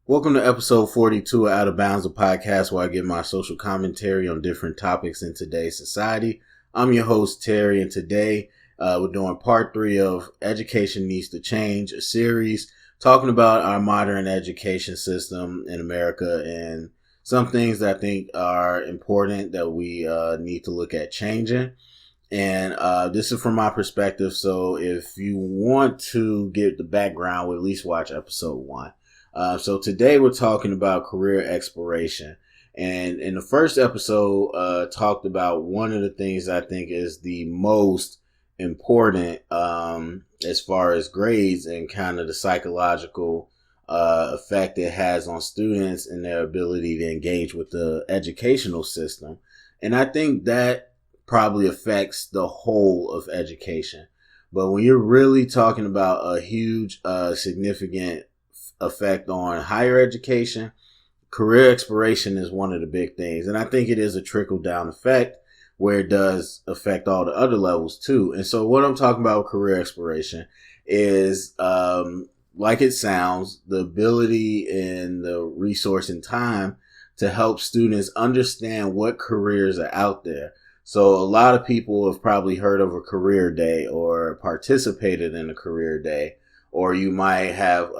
Welcome to episode 42 of Out of Bounds, a podcast where I give my social commentary on different topics in today's society. I'm your host, Terry, and today we're doing part 3 of Education Needs to Change, a series talking about our modern education system in America and some things that I think are important that we need to look at changing. And this is from my perspective, so if you want to get the background, we'll at least watch episode 1. So today we're talking about career exploration. And in the first episode, talked about one of the things I think is the most important as far as grades and kind of the psychological effect it has on students and their ability to engage with the educational system. And I think that probably affects the whole of education. But when you're really talking about a huge, significant effect on higher education, career exploration is one of the big things. And I think it is a trickle down effect where it does affect all the other levels too. And so what I'm talking about with career exploration is, like it sounds, the ability and the resource and time to help students understand what careers are out there. So a lot of people have probably heard of a career day or participated in a career day, or you might have,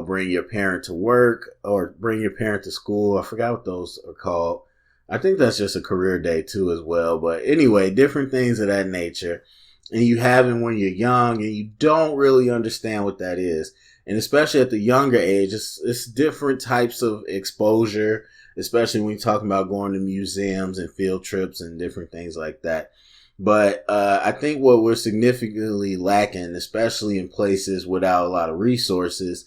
bring your parent to work or bring your parent to school. I forgot what those are called. I think that's just a career day too as well. But anyway, different things of that nature. And you have it when you're young and you don't really understand what that is. And especially at the younger age, it's different types of exposure, especially when you're talking about going to museums and field trips and different things like that. But I think what we're significantly lacking, especially in places without a lot of resources,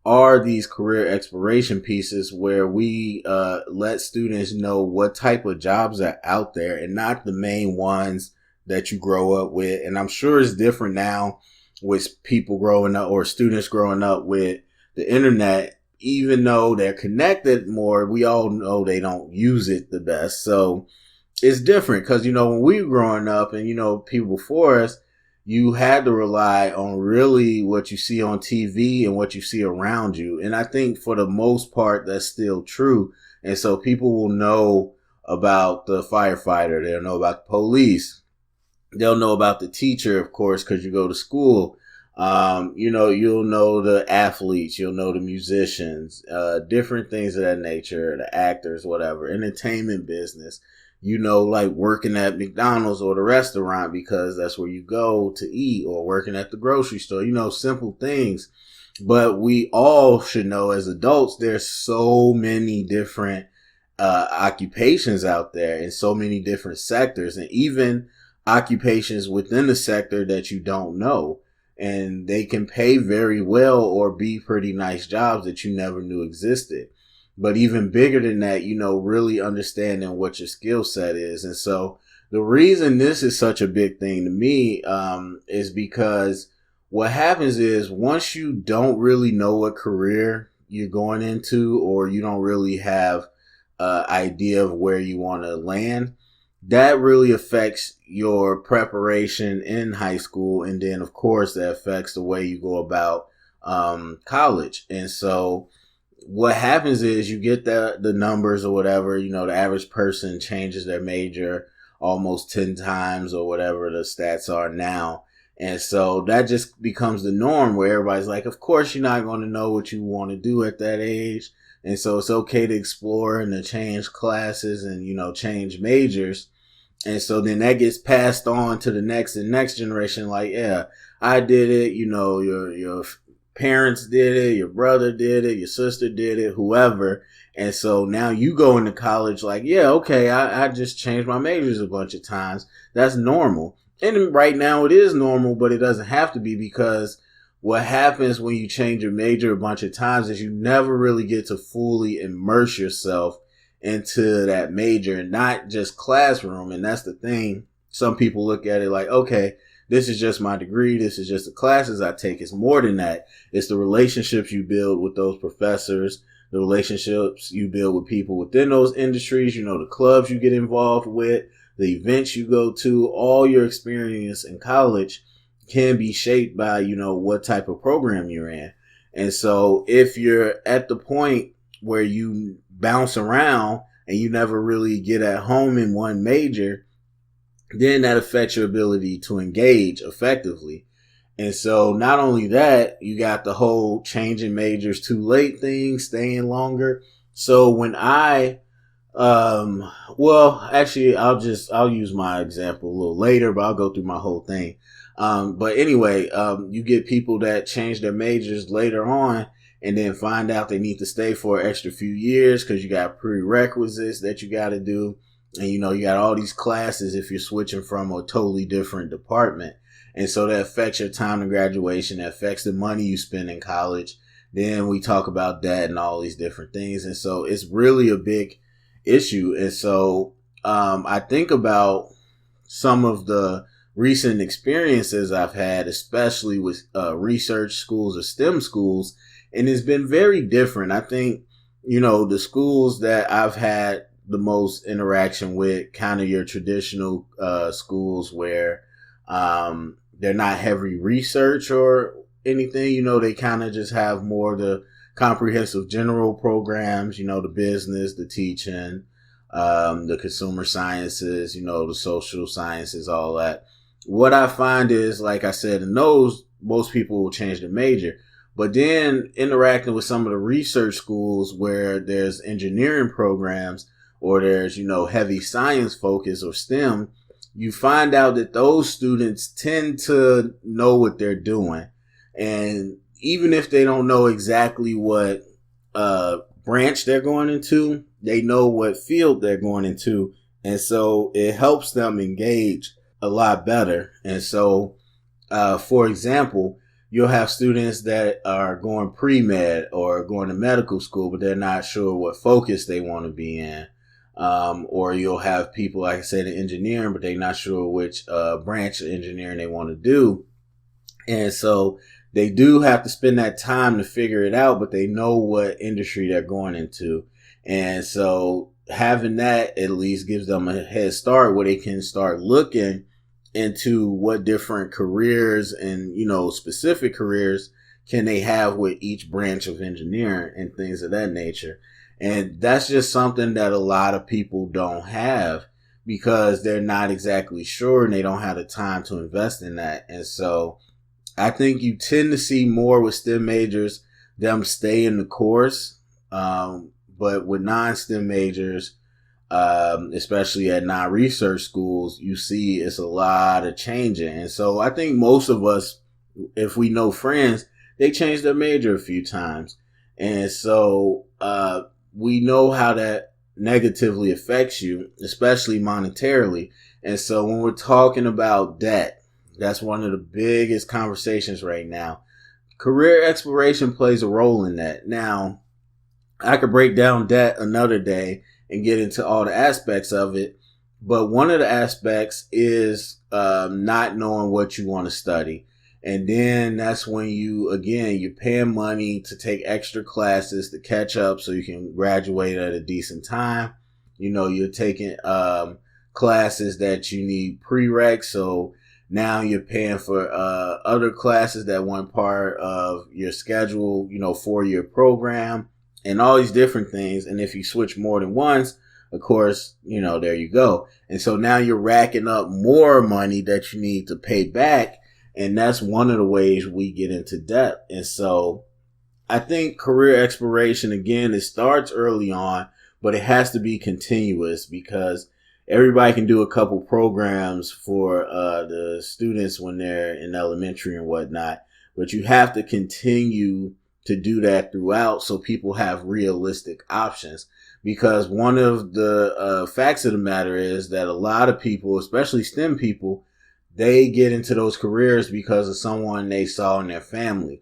are these career exploration pieces where we let students know what type of jobs are out there and not the main ones that you grow up with. And I'm sure it's different now with people growing up or students growing up with the internet. Even though they're connected more, we all know they don't use it the best. So it's different because, when we were growing up and, people before us, you had to rely on really what you see on TV and what you see around you. And I think for the most part, that's still true. And so people will know about the firefighter. They'll know about the police. They'll know about the teacher, of course, because you go to school. You'll know the athletes, you'll know the musicians, different things of that nature, the actors, whatever, entertainment business, like working at McDonald's or the restaurant because that's where you go to eat, or working at the grocery store, simple things. But we all should know as adults, there's so many different occupations out there in so many different sectors, and even occupations within the sector that you don't know. And they can pay very well or be pretty nice jobs that you never knew existed. But even bigger than that, really understanding what your skill set is. And so the reason this is such a big thing to me is because what happens is once you don't really know what career you're going into, or you don't really have an idea of where you want to land, that really affects your preparation in high school. And then, of course, that affects the way you go about college. And so what happens is you get the numbers or whatever, the average person changes their major almost 10 times or whatever the stats are now. And so that just becomes the norm where everybody's like, of course, you're not going to know what you want to do at that age. And so it's okay to explore and to change classes and, change majors. And so then that gets passed on to the next and next generation. Like, yeah, I did it. Your parents did it. Your brother did it. Your sister did it, whoever. And so now you go into college like, yeah, okay, I just changed my majors a bunch of times. That's normal. And right now it is normal, but it doesn't have to be, because what happens when you change your major a bunch of times is you never really get to fully immerse yourself into that major, and not just classroom. And that's the thing. Some people look at it like, okay, this is just my degree. This is just the classes I take. It's more than that. It's the relationships you build with those professors, the relationships you build with people within those industries, the clubs you get involved with, the events you go to. All your experience in college can be shaped by, what type of program you're in. And so if you're at the point where you bounce around and you never really get at home in one major, then that affects your ability to engage effectively. And so not only that, you got the whole changing majors too late thing, staying longer. So when well, actually, I'll use my example a little later, but I'll go through my whole thing. But anyway, you get people that change their majors later on and then find out they need to stay for an extra few years because you got prerequisites that you got to do. And, you got all these classes if you're switching from a totally different department. And so that affects your time to graduation. That affects the money you spend in college. Then we talk about debt and all these different things. And so it's really a big issue. And so I think about some of the recent experiences I've had, especially with research schools or STEM schools, and it's been very different. I think, the schools that I've had the most interaction with, kind of your traditional schools where they're not heavy research or anything, they kind of just have more the comprehensive general programs, the business, the teaching, the consumer sciences, the social sciences, all that. What I find is, like I said, in those, most people will change their major. But then interacting with some of the research schools where there's engineering programs or there's, heavy science focus or STEM, you find out that those students tend to know what they're doing. And even if they don't know exactly what branch they're going into, they know what field they're going into. And so it helps them engage a lot better. And so, for example, you'll have students that are going pre-med or going to medical school, but they're not sure what focus they want to be in. Or you'll have people, like I said, in engineering, but they're not sure which branch of engineering they want to do. And so they do have to spend that time to figure it out, but they know what industry they're going into. And so having that at least gives them a head start where they can start looking into what different careers and, specific careers can they have with each branch of engineering and things of that nature. And that's just something that a lot of people don't have because they're not exactly sure and they don't have the time to invest in that. And so I think you tend to see more with STEM majors, them stay in the course. But with non-STEM majors, especially at non-research schools, you see it's a lot of changing. And so I think most of us, if we know friends, they change their major a few times. And so we know how that negatively affects you, especially monetarily. And so when we're talking about debt, that's one of the biggest conversations right now. Career exploration plays a role in that. Now, I could break down debt another day and get into all the aspects of it. But one of the aspects is not knowing what you want to study. And then that's when you're paying money to take extra classes to catch up so you can graduate at a decent time. You're taking classes that you need prereqs. So now you're paying for other classes that weren't part of your schedule, 4-year program and all these different things. And if you switch more than once, of course, there you go. And so now you're racking up more money that you need to pay back. And that's one of the ways we get into debt. And so I think career exploration, again, it starts early on, but it has to be continuous because everybody can do a couple programs for the students when they're in elementary and whatnot. But you have to continue to do that throughout so people have realistic options. Because one of the facts of the matter is that a lot of people, especially STEM people, they get into those careers because of someone they saw in their family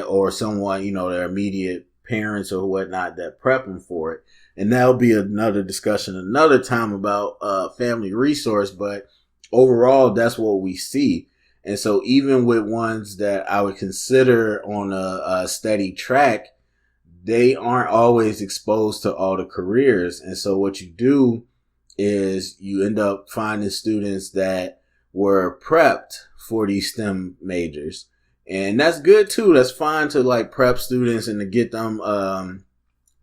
or someone, their immediate parents or whatnot that prep them for it. And that'll be another discussion another time about family resource. But overall, that's what we see. And so even with ones that I would consider on a steady track, they aren't always exposed to all the careers. And so what you do is you end up finding students that were prepped for these STEM majors. And that's good too. That's fine to like prep students and to get them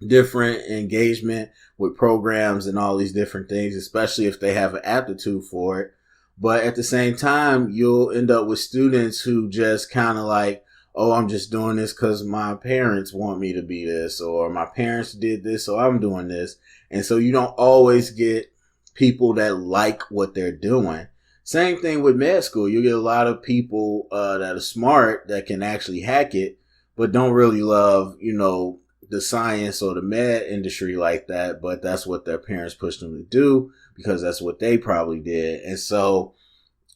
different engagement with programs and all these different things, especially if they have an aptitude for it. But at the same time, you'll end up with students who just kind of like, oh, I'm just doing this because my parents want me to be this, or my parents did this, so I'm doing this. And so you don't always get people that like what they're doing. Same thing with med school. You get a lot of people that are smart that can actually hack it, but don't really love, the science or the med industry like that. But that's what their parents pushed them to do because that's what they probably did. And so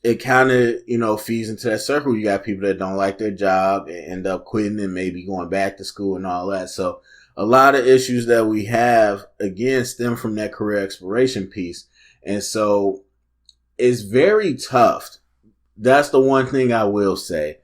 it kind of, feeds into that circle. You got people that don't like their job and end up quitting and maybe going back to school and all that. So a lot of issues that we have, again, stem from that career exploration piece. And so it's very tough. That's the one thing I will say.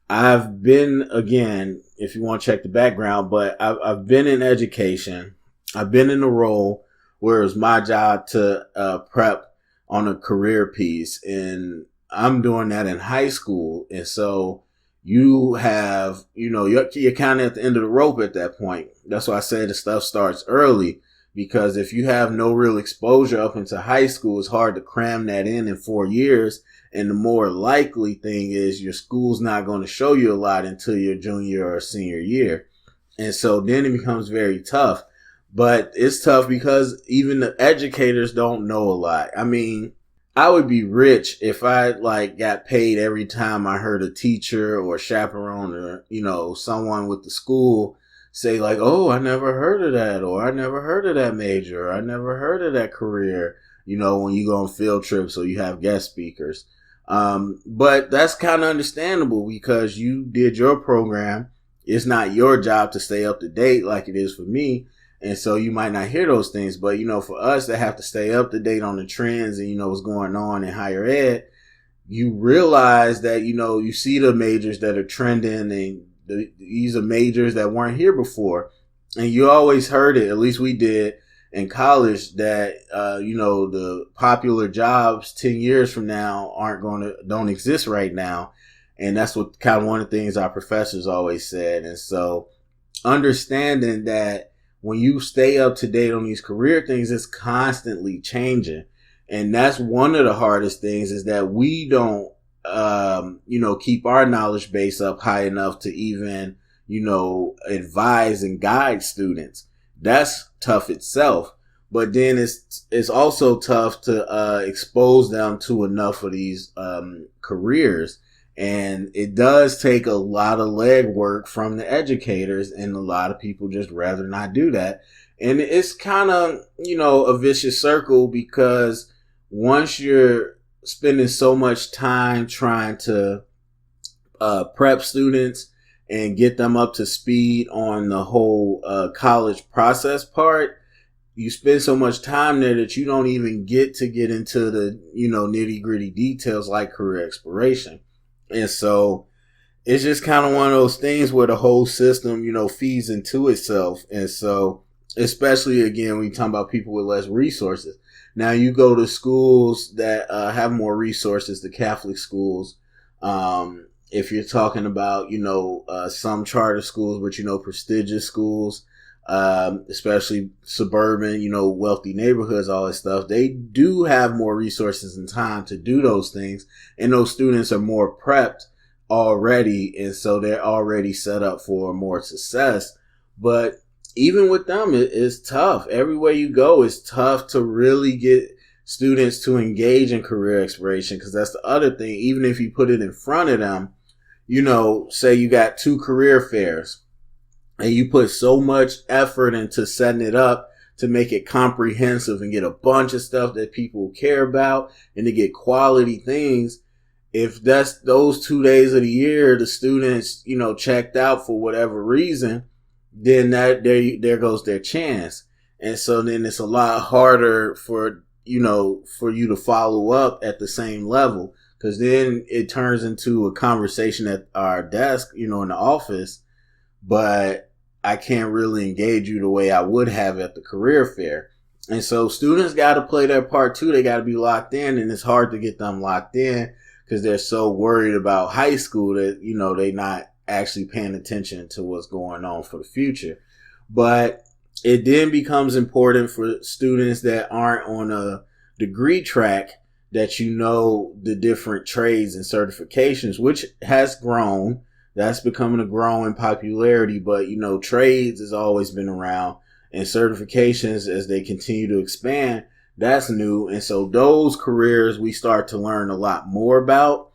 I've been, again, if you want to check the background, but I've been in education. I've been in a role where it was my job to prep on a career piece, and I'm doing that in high school. And so you have, you're kind of at the end of the rope at that point. That's why I say the stuff starts early, because if you have no real exposure up into high school, it's hard to cram that in 4 years. And the more likely thing is your school's not going to show you a lot until your junior or senior year. And so then it becomes very tough. But it's tough because even the educators don't know a lot. I mean, I would be rich if I got paid every time I heard a teacher or chaperone or, someone with the school say oh, I never heard of that, or I never heard of that major, or I never heard of that career, when you go on field trips or you have guest speakers. But that's kind of understandable because you did your program. It's not your job to stay up to date like it is for me. And so you might not hear those things, but for us that have to stay up to date on the trends and what's going on in higher ed, you realize that, you see the majors that are trending, and these are majors that weren't here before. And you always heard it, at least we did in college, that, the popular jobs 10 years from now don't exist right now. And that's what kind of one of the things our professors always said. And so understanding that when you stay up to date on these career things, it's constantly changing. And that's one of the hardest things, is that we don't, keep our knowledge base up high enough to even, advise and guide students. That's tough itself. But then it's also tough to expose them to enough of these careers. And it does take a lot of legwork from the educators, and a lot of people just rather not do that. And it's kind of, a vicious circle, because once you're spending so much time trying to prep students and get them up to speed on the whole college process part, you spend so much time there that you don't even get into the, nitty gritty details like career exploration. And so it's just kind of one of those things where the whole system, feeds into itself. And so, especially again, when you talk about people with less resources. Now you go to schools that have more resources, the Catholic schools. If you're talking about, some charter schools, but, prestigious schools, especially suburban, wealthy neighborhoods, all that stuff, they do have more resources and time to do those things. And those students are more prepped already. And so they're already set up for more success. But even with them, it's tough. Everywhere you go, it's tough to really get students to engage in career exploration, because that's the other thing. Even if you put it in front of them, say you got 2 career fairs, and you put so much effort into setting it up to make it comprehensive and get a bunch of stuff that people care about and to get quality things. If that's those 2 days of the year, the students, checked out for whatever reason, then there goes their chance. And so then it's a lot harder for you to follow up at the same level, because then it turns into a conversation at our desk, in the office, but I can't really engage you the way I would have at the career fair. And so students got to play their part too. They got to be locked in, and it's hard to get them locked in because they're so worried about high school that, they're not actually paying attention to what's going on for the future. But it then becomes important for students that aren't on a degree track that the different trades and certifications, which has grown. That's becoming a growing popularity, but trades has always been around, and certifications, as they continue to expand, that's new. And so those careers we start to learn a lot more about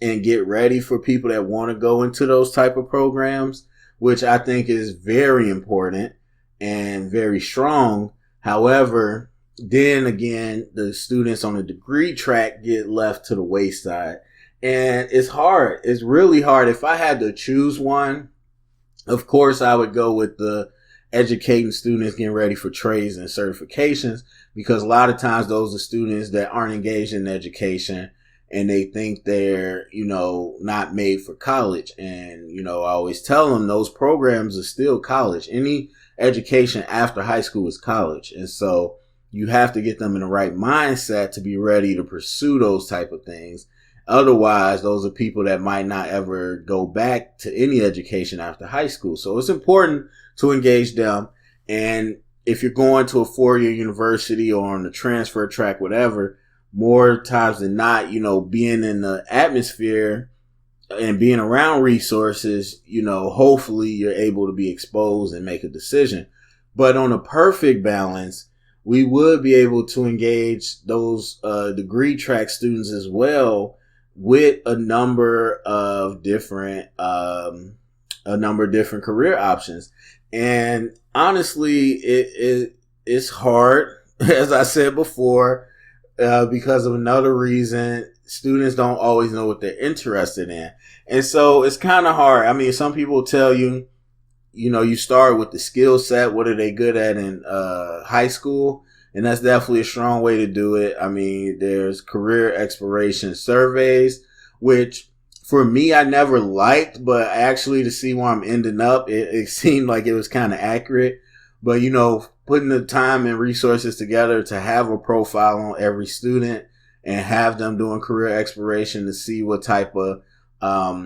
and get ready for people that want to go into those type of programs, which I think is very important and very strong. However, then again, the students on the degree track get left to the wayside. And it's hard. It's really hard. If I had to choose one, of course, I would go with the educating students getting ready for trades and certifications, because a lot of times those are students that aren't engaged in education and they think they're, not made for college. And, I always tell them those programs are still college. Any education after high school is college. And so you have to get them in the right mindset to be ready to pursue those type of things. Otherwise, those are people that might not ever go back to any education after high school. So it's important to engage them. And if you're going to a 4-year university or on the transfer track, whatever, more times than not, being in the atmosphere and being around resources, hopefully you're able to be exposed and make a decision. But on a perfect balance, we would be able to engage those degree track students as well with a number of different career options. And honestly, it's hard, as I said before, because of another reason. Students don't always know what they're interested in. And so it's kind of hard. I mean, some people tell you, you start with the skill set. What are they good at in high school? And that's definitely a strong way to do it. I mean, there's career exploration surveys, which for me, I never liked, but actually to see where I'm ending up, it seemed like it was kind of accurate. But, putting the time and resources together to have a profile on every student and have them doing career exploration to see what type of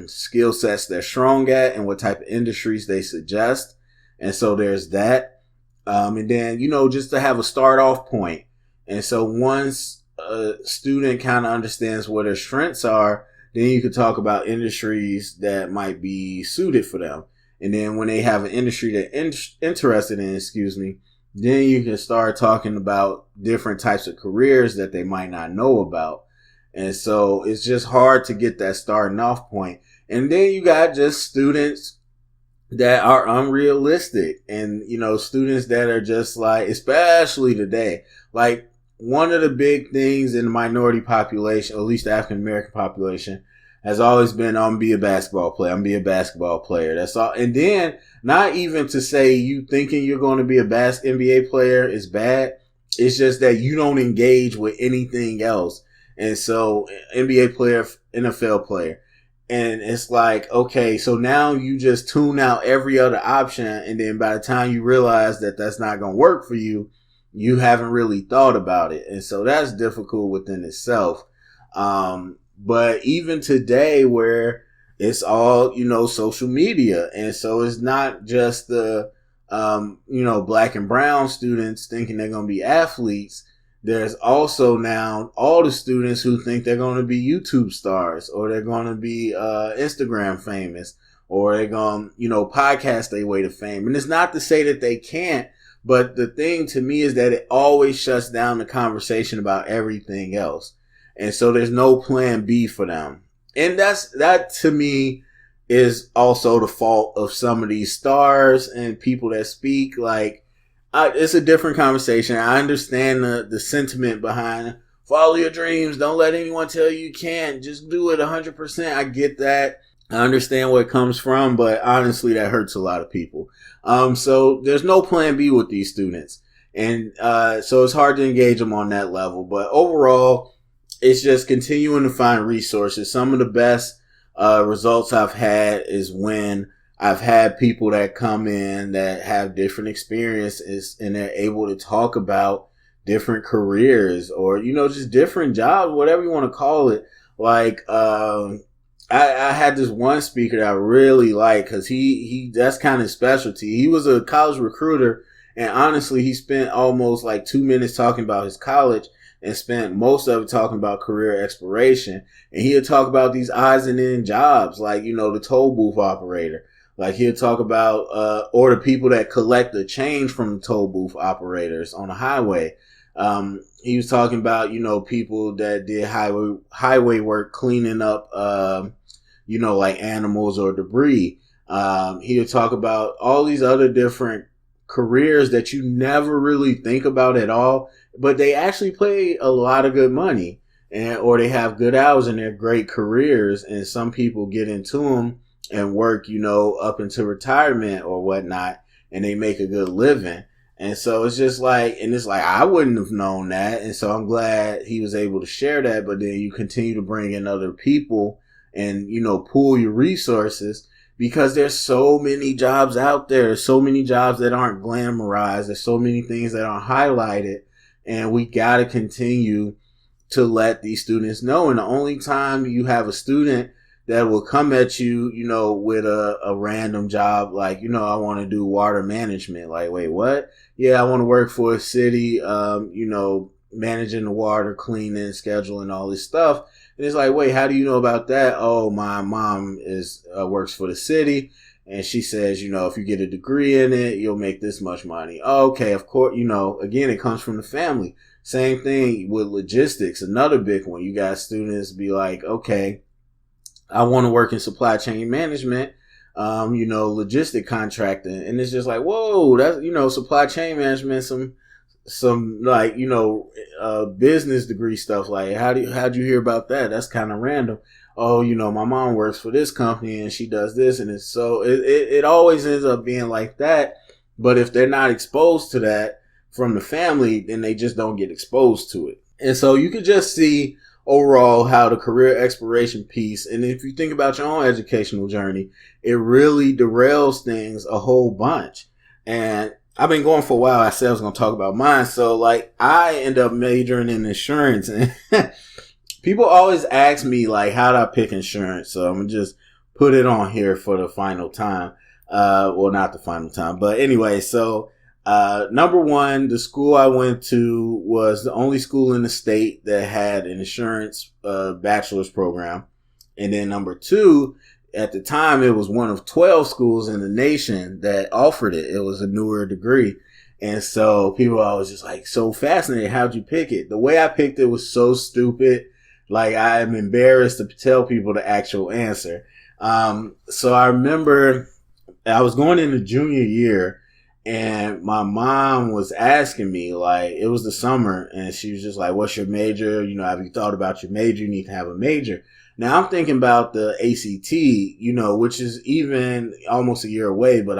skill sets they're strong at and what type of industries they suggest. And so there's that. And then, just to have a start off point. And so once a student kind of understands what their strengths are, then you could talk about industries that might be suited for them. And then when they have an industry they're interested in, then you can start talking about different types of careers that they might not know about. And so it's just hard to get that starting off point. And then you got just students that are unrealistic, and, students that are just like, especially today, like one of the big things in the minority population, or at least the African American population, has always been, I'm gonna be a basketball player. I'm gonna be a basketball player. That's all. And then not even to say you thinking you're going to be a NBA player is bad. It's just that you don't engage with anything else. And so NBA player, NFL player. And it's like, okay, so now you just tune out every other option. And then by the time you realize that that's not going to work for you, you haven't really thought about it. And so that's difficult within itself. But even today, where it's all, social media. And so it's not just the, black and brown students thinking they're going to be athletes. There's also now all the students who think they're going to be YouTube stars, or they're going to be Instagram famous, or they're going to, podcast their way to fame. And it's not to say that they can't, but the thing to me is that it always shuts down the conversation about everything else. And so there's no plan B for them. And that to me is also the fault of some of these stars and people that speak. Like, it's a different conversation. I understand the sentiment behind follow your dreams. Don't let anyone tell you can't. Just do it 100%. I get that. I understand where it comes from, but honestly, that hurts a lot of people. So there's no plan B with these students. And so it's hard to engage them on that level. But overall, it's just continuing to find resources. Some of the best results I've had is when I've had people that come in that have different experiences and they're able to talk about different careers or, just different jobs, whatever you want to call it. Like, I had this one speaker that I really like because he that's kind of specialty. He was a college recruiter, and honestly, he spent almost like 2 minutes talking about his college and spent most of it talking about career exploration. And he'll talk about these odds and end jobs, like, the toll booth operator. Like, he'll talk about, or the people that collect the change from the toll booth operators on the highway. He was talking about, people that did highway work cleaning up, like animals or debris. He would talk about all these other different careers that you never really think about at all, but they actually pay a lot of good money, or they have good hours and they're great careers. And some people get into them and work, up into retirement or whatnot, and they make a good living. And so it's just like, I wouldn't have known that. And so I'm glad he was able to share that. But then you continue to bring in other people and, pool your resources, because there's so many jobs out there. There's so many jobs that aren't glamorized. There's so many things that aren't highlighted. And we got to continue to let these students know. And the only time you have a student that will come at you, with a random job, like, I want to do water management. Like, wait, what? Yeah, I want to work for a city, managing the water, cleaning, scheduling, all this stuff. And it's like, wait, how do you know about that? Oh, my mom works for the city, and she says, if you get a degree in it, you'll make this much money. Okay, of course, again, it comes from the family. Same thing with logistics, another big one. You got students be like, okay, I want to work in supply chain management, logistic contracting. And it's just like, whoa, that's, supply chain management, some like, business degree stuff. Like, how'd you hear about that? That's kind of random. Oh, my mom works for this company and she does this. And it's so it always ends up being like that. But if they're not exposed to that from the family, then they just don't get exposed to it. And so you could just see overall how the career exploration piece, and if you think about your own educational journey, it really derails things a whole bunch. And I've been going for a while. I said I was going to talk about mine. So like, I end up majoring in insurance, and people always ask me like, how do I pick insurance? So I'm going to just put it on here for the final time. Well, not the final time, but anyway, so number one, the school I went to was the only school in the state that had an insurance bachelor's program. And then number two, at the time, it was one of 12 schools in the nation that offered it. It was a newer degree. And so people are always just like, so fascinated. How'd you pick it? The way I picked it was so stupid. Like, I'm embarrassed to tell people the actual answer. So I remember I was going into junior year, and my mom was asking me, like, it was the summer, and she was just like, what's your major? Have you thought about your major? You need to have a major. Now I'm thinking about the ACT, which is even almost a year away, but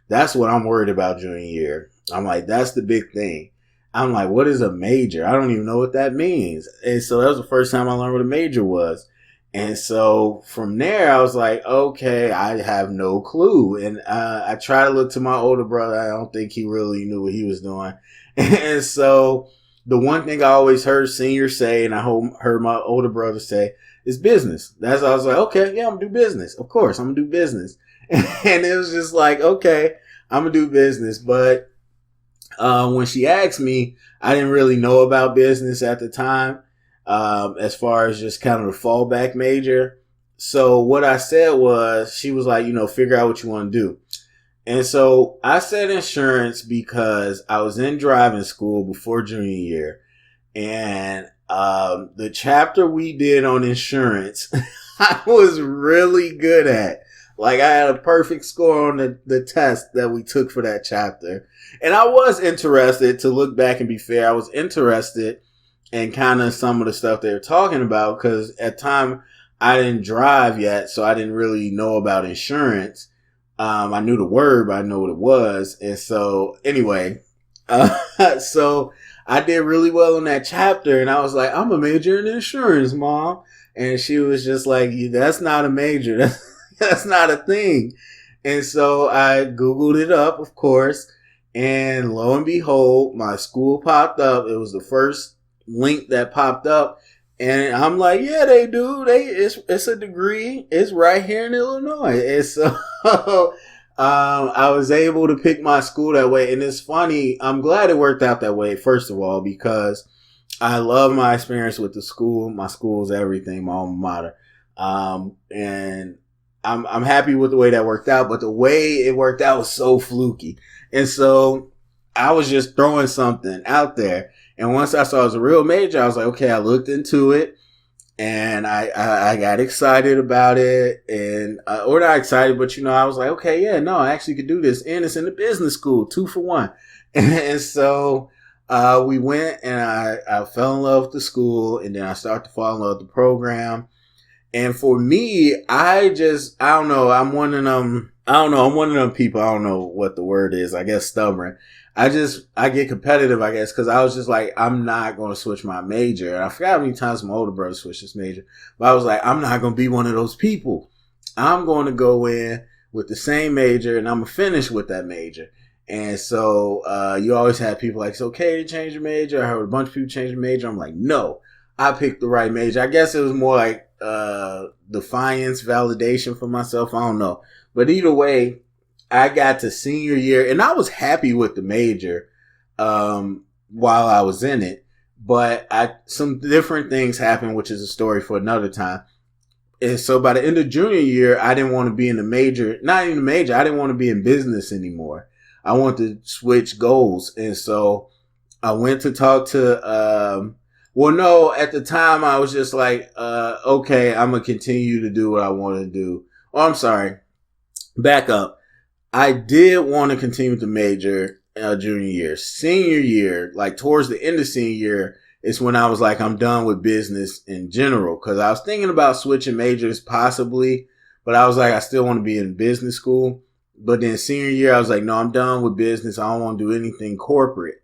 that's what I'm worried about junior year. I'm like, that's the big thing. I'm like, what is a major? I don't even know what that means. And so that was the first time I learned what a major was. And so from there, I was like, okay, I have no clue. And I tried to look to my older brother. I don't think he really knew what he was doing. And so the one thing I always heard seniors say, and I heard my older brother say, is business. That's why I was like, okay, yeah, I'm going to do business. Of course, I'm going to do business. And it was just like, okay, I'm going to do business. But when she asked me, I didn't really know about business at the time. As far as just kind of the fallback major. So what I said was, she was like, figure out what you want to do. And so I said insurance because I was in driving school before junior year. And the chapter we did on insurance, I was really good at. Like, I had a perfect score on the test that we took for that chapter. And I was interested, to look back and be fair, I was interested and kind of some of the stuff they were talking about, because at the time I didn't drive yet, so I didn't really know about insurance. I knew the word, but I didn't know what it was. And so anyway, so I did really well in that chapter, and I was like, I'm a major in insurance, Mom. And she was just like, that's not a major. That's not a thing. And so I Googled it up, of course, and lo and behold, my school popped up. It was the first link that popped up, And I'm like, yeah, they do. It's a degree. It's right here in Illinois. And so I was able to pick my school that way. And it's funny. I'm glad it worked out that way, first of all, because I love my experience with the school. My school is everything, my alma mater. And I'm happy with the way that worked out, but the way it worked out was so fluky. And so I was just throwing something out there. And once I saw it was a real major, I was like, okay, I looked into it and I got excited about it and, or not excited, but I was like, okay, yeah, no, I actually could do this. And it's in the business school, 2 for 1. And so, we went and I fell in love with the school and then I started to fall in love with the program. And for me, I don't know. I'm one of them. I don't know. I'm one of them people. I don't know what the word is. I guess stubborn. I get competitive, I guess, because I was just like, I'm not going to switch my major. And I forgot how many times my older brother switched his major, but I was like, I'm not going to be one of those people. I'm going to go in with the same major and I'm going to finish with that major. And so, you always have people like, it's okay to change your major. I heard a bunch of people change their major. I'm like, no, I picked the right major. I guess it was more like, defiance, validation for myself. I don't know. But either way, I got to senior year and I was happy with the major, while I was in it, but some different things happened, which is a story for another time. And so by the end of junior year, I didn't want to be in the major, not even the major. I didn't want to be in business anymore. I wanted to switch goals. And so I went to talk to, well, no, at the time I was just like, okay, I'm going to continue to do what I want to do. Oh, I'm sorry. Back up. I did want to continue with the major, junior year. Senior year, like towards the end of senior year, is when I was like, I'm done with business in general. Cause I was thinking about switching majors possibly, but I was like, I still want to be in business school. But then senior year, I was like, no, I'm done with business. I don't want to do anything corporate.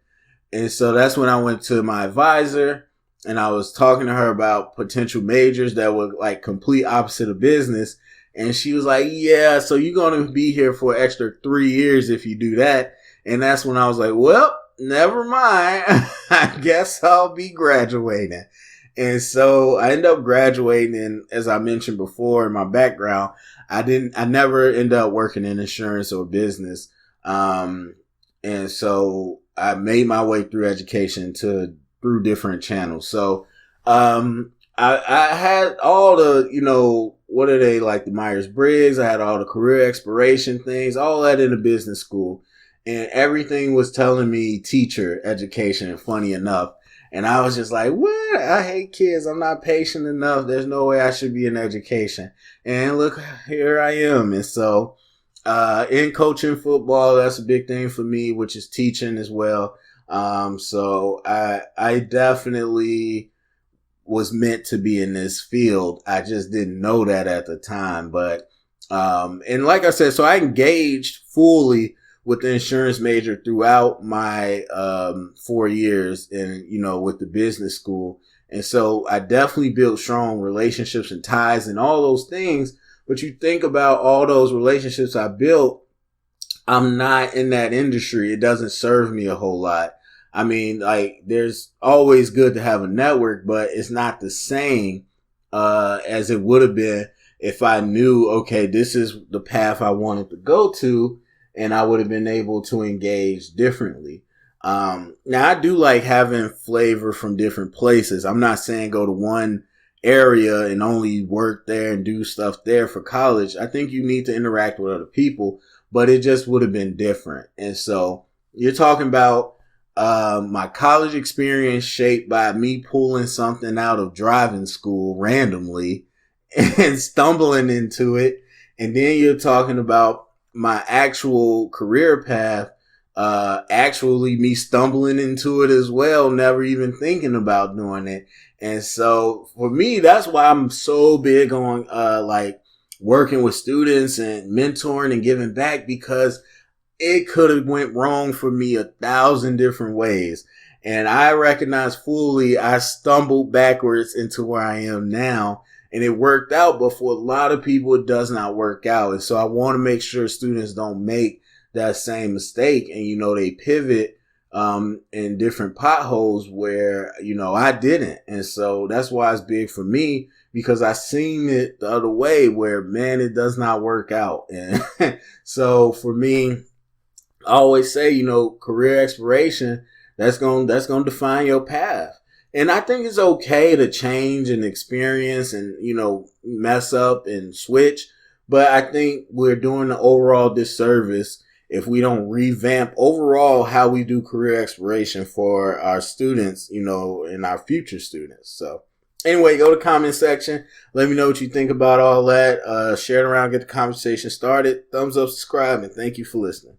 And so that's when I went to my advisor and I was talking to her about potential majors that were like complete opposite of business. And she was like, yeah, so you're going to be here for an extra 3 years if you do that. And that's when I was like, well, never mind. I guess I'll be graduating. And so I ended up graduating. And as I mentioned before in my background, I never ended up working in insurance or business. And so I made my way through education through different channels. So, I had all the, what are they, like the Myers-Briggs? I had all the career exploration things, all that in the business school. And everything was telling me teacher education, funny enough. And I was just like, what? I hate kids. I'm not patient enough. There's no way I should be in education. And look, here I am. And so, in coaching football, that's a big thing for me, which is teaching as well. So I definitely was meant to be in this field. I just didn't know that at the time. But, and like I said, so I engaged fully with the insurance major throughout my, 4 years and, with the business school. And so I definitely built strong relationships and ties and all those things. But you think about all those relationships I built, I'm not in that industry. It doesn't serve me a whole lot. I mean, like, there's always good to have a network, but it's not the same, as it would have been if I knew, okay, this is the path I wanted to go to, and I would have been able to engage differently. Now I do like having flavor from different places. I'm not saying go to one area and only work there and do stuff there for college. I think you need to interact with other people, but it just would have been different. And so you're talking about my college experience shaped by me pulling something out of driving school randomly and stumbling into it. And then you're talking about my actual career path, actually me stumbling into it as well, never even thinking about doing it. And so for me, that's why I'm so big on, like working with students and mentoring and giving back, because it could have went wrong for me 1,000 different ways. And I recognize fully I stumbled backwards into where I am now, and it worked out. But for a lot of people, it does not work out. And so I want to make sure students don't make that same mistake and, they pivot, in different potholes where, I didn't. And so that's why it's big for me, because I seen it the other way where, man, it does not work out. And so for me, I always say, career exploration, that's going to define your path. And I think it's okay to change and experience and, mess up and switch. But I think we're doing the overall disservice if we don't revamp overall how we do career exploration for our students, and our future students. So anyway, go to the comment section. Let me know what you think about all that. Share it around, get the conversation started. Thumbs up, subscribe, and thank you for listening.